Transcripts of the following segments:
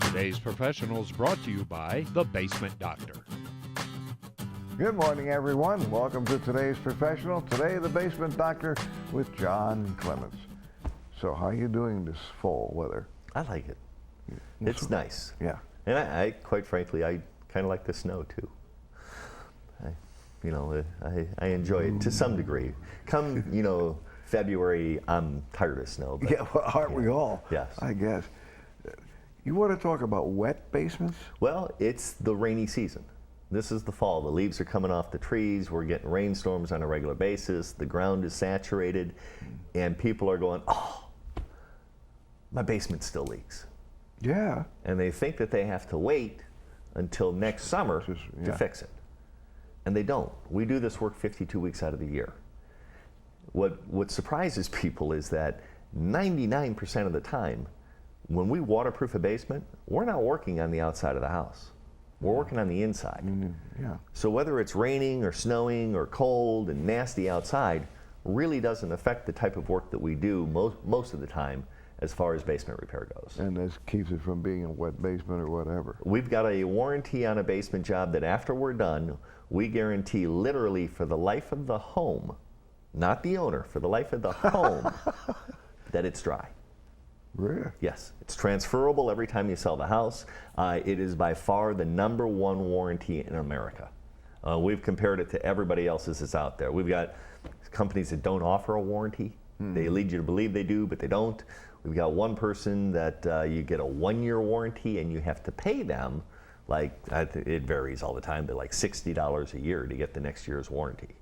Today's Professionals brought to you by The Basement Doctor. Good morning, everyone. Welcome to today's Professional. Today, the Basement Doctor with John Clements. So, how are you doing this fall weather? I like it. It's nice. Yeah. And I quite frankly, I kind of like the snow too. I enjoy it to some degree. Come, February, I'm tired of snow. But, Yeah, well, aren't we all? Yes. I guess. You want to talk about wet basements? Well, it's the rainy season. This is the fall. The leaves are coming off the trees. We're getting rainstorms on a regular basis. The ground is saturated, and people are going, "Oh, my basement still leaks." Yeah. And they think that they have to wait until next summer to fix it. And they don't. We do this work 52 weeks out of the year. What surprises people is that 99% of the time, when we waterproof a basement, we're not working on the outside of the house. We're working on the inside. Yeah. So whether it's raining or snowing or cold and nasty outside, really doesn't affect the type of work that we do most of the time as far as basement repair goes. And this keeps it from being a wet basement or whatever. We've got a warranty on a basement job that after we're done, we guarantee literally for the life of the home, not the owner, for the life of the home, that it's dry. Really? Yes, it's transferable every time you sell the house. It is by far the #1 warranty in America. We've compared it to everybody else's that's out there. We've got companies that don't offer a warranty. They lead you to believe they do, but they don't. We've got one person that you get a 1-year warranty and you have to pay them, it varies all the time, but like $60 a year to get the next year's warranty.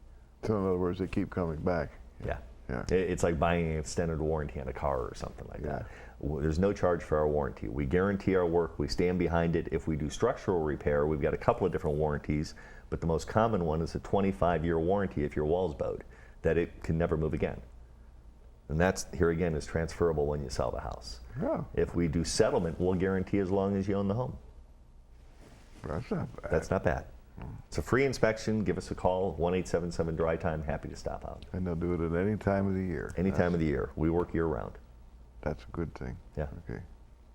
So in other words, they keep coming back. Yeah. Yeah. It's like buying an extended warranty on a car or something like that. There's no charge for our warranty. We guarantee our work. We stand behind it. If we do structural repair, we've got a couple of different warranties, but the most common one is a 25-year warranty if your wall's bowed, that it can never move again. And that's, here again, is transferable when you sell the house. Yeah. If we do settlement, we'll guarantee as long as you own the home. That's not bad. That's not bad. It's a free inspection. Give us a call, 1-877-DRY-TIME. Happy to stop out. And they'll do it at any time of the year. Any time of the year. We work year round. That's a good thing. Yeah. Okay.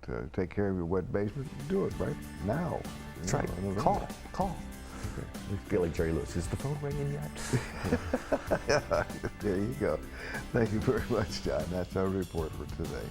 To take care of your wet basement, do it right now. That's right. Call. Okay. I feel like Jerry Lewis. Is the phone ringing yet? There you go. Thank you very much, John. That's our report for today.